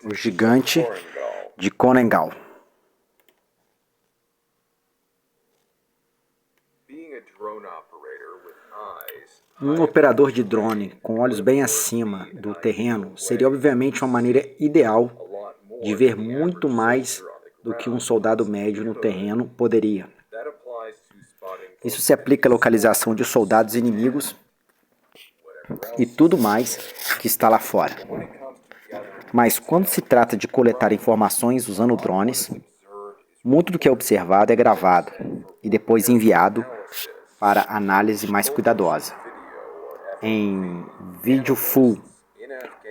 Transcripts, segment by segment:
O gigante de Korengal. Um operador de drone com olhos bem acima do terreno seria obviamente uma maneira ideal de ver muito mais do que um soldado médio no terreno poderia. Isso se aplica à localização de soldados inimigos e tudo mais que está lá fora. Mas quando se trata de coletar informações usando drones, muito do que é observado é gravado e depois enviado para análise mais cuidadosa. Em vídeo full,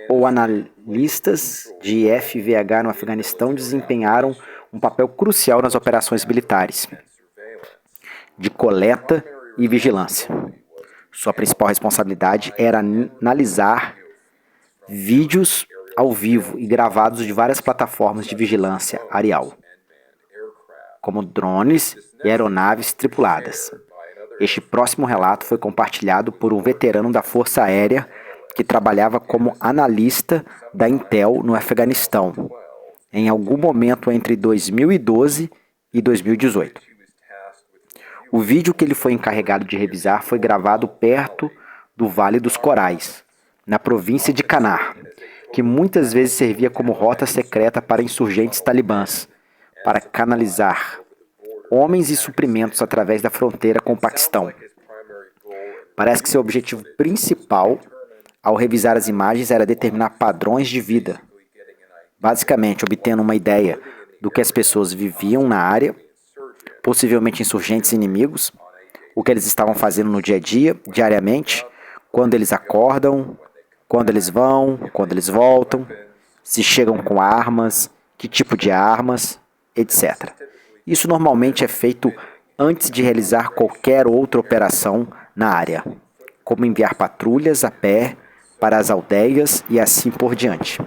ou analistas de FVH no Afeganistão desempenharam um papel crucial nas operações militares de coleta e vigilância. Sua principal responsabilidade era analisar vídeos ao vivo e gravados de várias plataformas de vigilância aerial, como drones e aeronaves tripuladas. Este próximo relato foi compartilhado por um veterano da Força Aérea que trabalhava como analista da Intel no Afeganistão, em algum momento entre 2012 e 2018. O vídeo que ele foi encarregado de revisar foi gravado perto do Vale dos Corais, na província de Kanar, que muitas vezes servia como rota secreta para insurgentes talibãs, para canalizar homens e suprimentos através da fronteira com o Paquistão. Parece que seu objetivo principal, ao revisar as imagens, era determinar padrões de vida, basicamente obtendo uma ideia do que as pessoas viviam na área, possivelmente insurgentes inimigos, o que eles estavam fazendo no dia a dia, diariamente, quando eles acordam, quando eles vão, quando eles voltam, se chegam com armas, que tipo de armas, etc. Isso normalmente é feito antes de realizar qualquer outra operação na área, como enviar patrulhas a pé para as aldeias e assim por diante.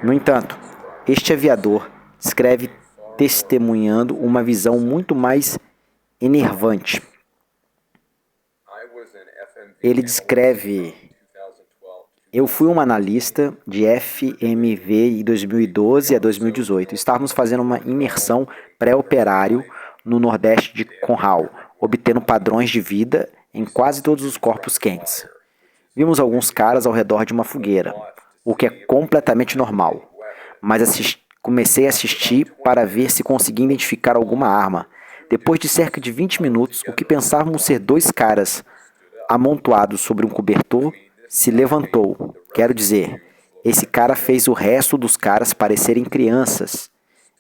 No entanto, este aviador escreve testemunhando uma visão muito mais enervante. Ele descreve: eu fui um analista de FMV em 2012 a 2018. Estávamos fazendo uma imersão pré-operário no nordeste de Conhal, obtendo padrões de vida em quase todos os corpos quentes. Vimos alguns caras ao redor de uma fogueira, o que é completamente normal, mas comecei a assistir para ver se conseguia identificar alguma arma. Depois de cerca de 20 minutos, o que pensávamos ser dois caras amontoados sobre um cobertor se levantou. Quero dizer, esse cara fez o resto dos caras parecerem crianças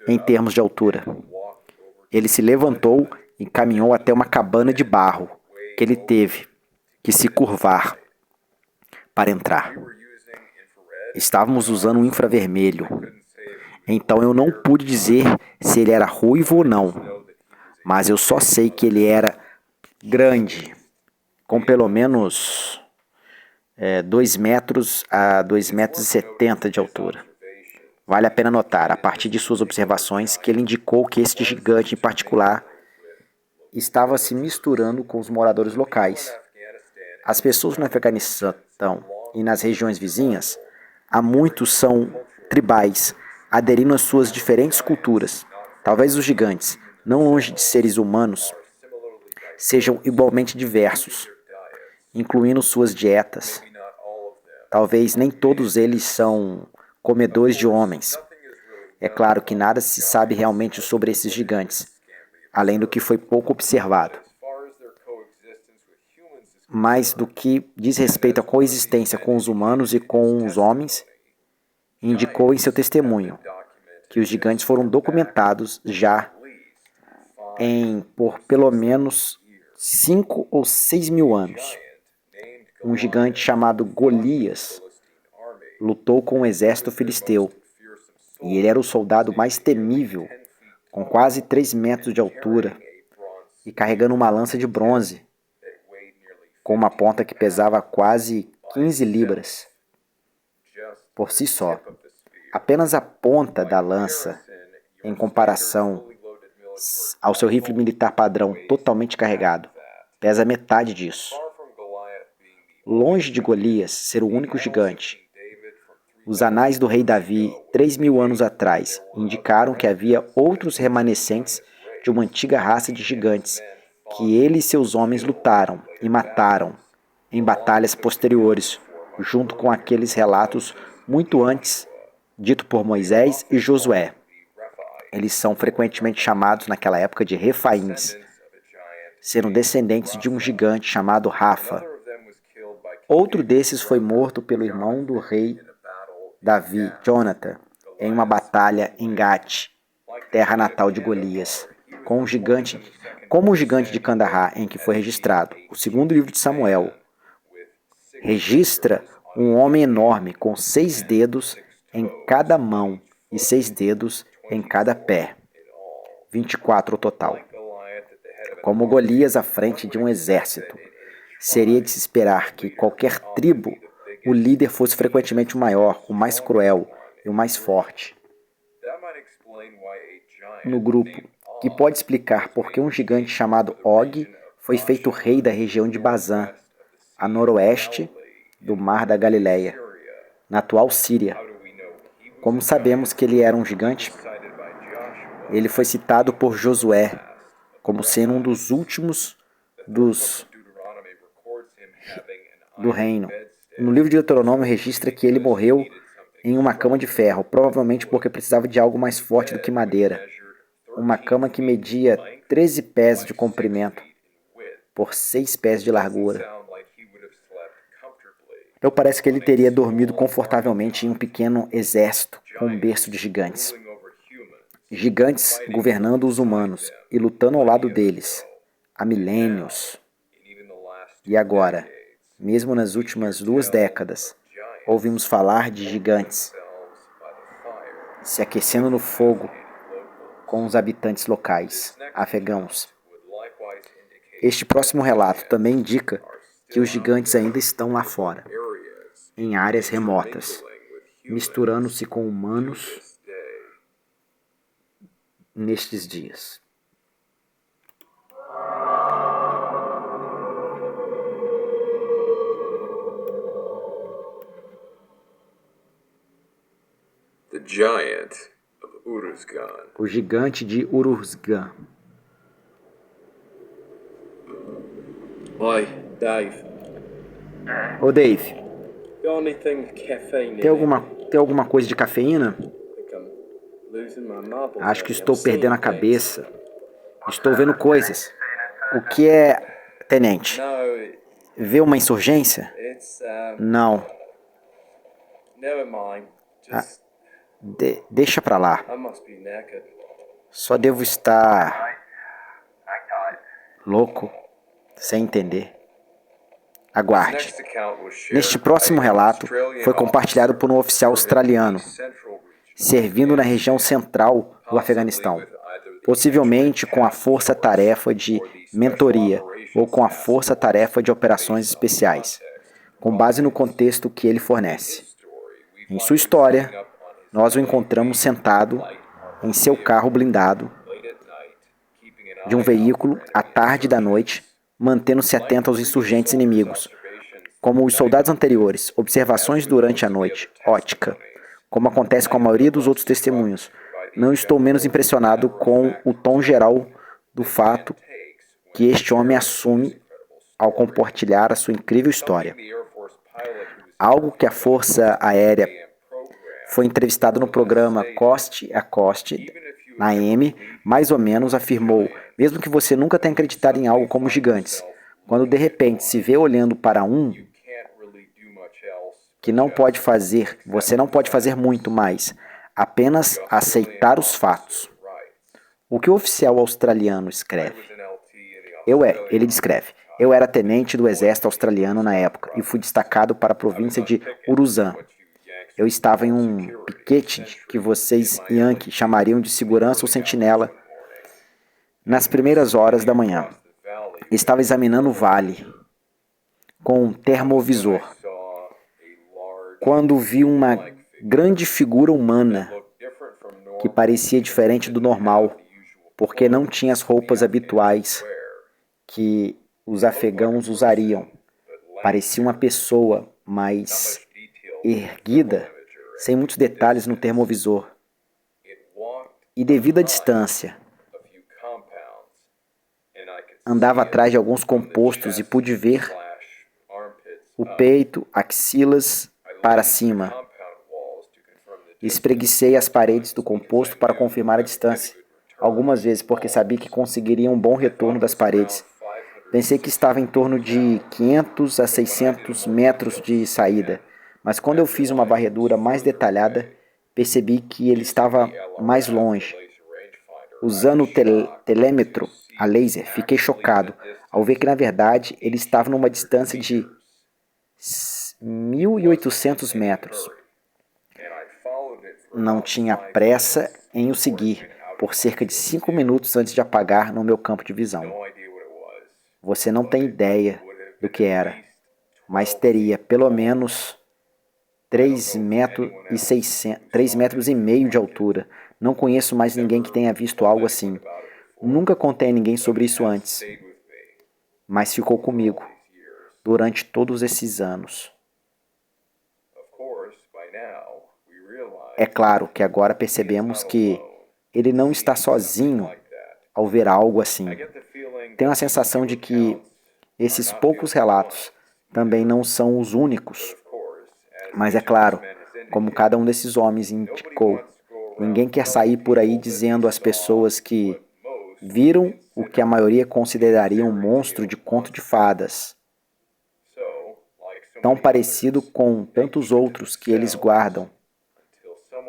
em termos de altura. Ele se levantou e caminhou até uma cabana de barro que ele teve que se curvar para entrar. Estávamos usando um infravermelho, então eu não pude dizer se ele era ruivo ou não, mas eu só sei que ele era grande, com pelo menos 2 metros a 2,70 metros de altura. Vale a pena notar, a partir de suas observações, que ele indicou que este gigante em particular estava se misturando com os moradores locais. As pessoas no Afeganistão e nas regiões vizinhas, há muitos são tribais, aderindo às suas diferentes culturas. Talvez os gigantes, não longe de seres humanos, sejam igualmente diversos, incluindo suas dietas. Talvez nem todos eles são comedores de homens. É claro que nada se sabe realmente sobre esses gigantes, além do que foi pouco observado. Mas do que diz respeito à coexistência com os humanos e com os homens, indicou em seu testemunho que os gigantes foram documentados já por pelo menos 5 ou 6 mil anos. Um gigante chamado Golias lutou com o exército filisteu, e ele era o soldado mais temível, com quase 3 metros de altura, e carregando uma lança de bronze, com uma ponta que pesava quase 15 libras por si só. Apenas a ponta da lança, em comparação ao seu rifle militar padrão totalmente carregado, pesa metade disso. Longe de Golias ser o único gigante, Os anais do rei Davi, 3.000 anos atrás, indicaram que havia outros remanescentes de uma antiga raça de gigantes, que ele e seus homens lutaram e mataram em batalhas posteriores, junto com aqueles relatos muito antes, dito por Moisés e Josué. Eles são frequentemente chamados naquela época de Refaíns, sendo descendentes de um gigante chamado Rafa. Outro desses foi morto pelo irmão do rei Davi, Jonathan, em uma batalha em Gate, terra natal de Golias, como o gigante de Kandahar, em que foi registrado. O segundo livro de Samuel registra um homem enorme com 6 dedos em cada mão e 6 dedos em cada pé, 24 ao total. Como Golias à frente de um exército, seria de se esperar que qualquer tribo, o líder fosse frequentemente o maior, o mais cruel e o mais forte no grupo, que pode explicar por que um gigante chamado Og foi feito rei da região de Bazã, a noroeste do Mar da Galileia, na atual Síria. Como sabemos que ele era um gigante? Ele foi citado por Josué como sendo um dos últimos do reino. No livro de Deuteronômio registra que ele morreu em uma cama de ferro, provavelmente porque precisava de algo mais forte do que madeira. Uma cama que media 13 pés de comprimento por 6 pés de largura. Então parece que ele teria dormido confortavelmente em um pequeno exército com um berço de gigantes. Gigantes governando os humanos e lutando ao lado deles há milênios. E agora, mesmo nas últimas 2 décadas, ouvimos falar de gigantes se aquecendo no fogo com os habitantes locais, afegãos. Este próximo relato também indica que os gigantes ainda estão lá fora, em áreas remotas, misturando-se com humanos nestes dias. The Giant of Uruzgan. O gigante de Uruzgan. Oi, Dave. Ô Dave, Got anything with caffeine tem alguma coisa de cafeína? I think I'm losing my marbles. Acho que estou perdendo a cabeça. Estou vendo coisas. O que é, tenente? No, Vê uma insurgência? it's Não. never mind. Just Deixa pra lá. I must be knackered. Só devo estar louco, sem entender. Aguarde. Next account was shared Neste próximo by relato, Australian foi compartilhado por um oficial australiano, Central Region, servindo na região central do Afeganistão, possivelmente com a força-tarefa de mentoria ou com a força-tarefa de operações especiais, com base no contexto que ele fornece. Em sua história, nós o encontramos sentado em seu carro blindado de um veículo à tarde da noite, mantendo-se atento aos insurgentes inimigos, como os soldados anteriores, observações durante a noite, ótica, como acontece com a maioria dos outros testemunhos. Não estou menos impressionado com o tom geral do fato que este homem assume ao compartilhar a sua incrível história. Algo que a Força Aérea foi entrevistado no programa Coast a Coast, na AM, mais ou menos afirmou, mesmo que você nunca tenha acreditado em algo como gigantes, quando de repente se vê olhando para que não pode fazer, você não pode fazer muito mais, apenas aceitar os fatos. O que o oficial australiano escreve? Ele descreve. Eu era tenente do exército australiano na época e fui destacado para a província de Uruzgan. Eu estava em um piquete que vocês Yankee chamariam de segurança ou sentinela nas primeiras horas da manhã. Estava examinando o vale com um termovisor, quando vi uma grande figura humana que parecia diferente do normal, porque não tinha as roupas habituais que os afegãos usariam. Parecia uma pessoa mais erguida, sem muitos detalhes no termovisor. E devido à distância, andava atrás de alguns compostos e pude ver o peito, axilas para cima. Espreguicei as paredes do composto para confirmar a distância, algumas vezes porque sabia que conseguiria um bom retorno das paredes. Pensei que estava em torno de 500 a 600 metros de saída, mas quando eu fiz uma varredura mais detalhada, percebi que ele estava mais longe. Usando o telêmetro a laser, fiquei chocado ao ver que, na verdade, ele estava numa distância de 1.800 metros. Não tinha pressa em o seguir, por cerca de 5 minutos antes de apagar no meu campo de visão. Você não tem ideia do que era, mas teria pelo menos 3,5 metros de altura. Não conheço mais ninguém que tenha visto algo assim. Nunca contei a ninguém sobre isso antes, mas ficou comigo durante todos esses anos. É claro que agora percebemos que ele não está sozinho ao ver algo assim. Tenho a sensação de que esses poucos relatos também não são os únicos. Mas é claro, como cada um desses homens indicou, ninguém quer sair por aí dizendo às pessoas que viram o que a maioria consideraria um monstro de conto de fadas, tão parecido com tantos outros que eles guardam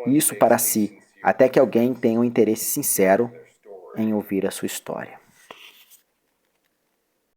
isso para si, até que alguém tenha um interesse sincero em ouvir a sua história.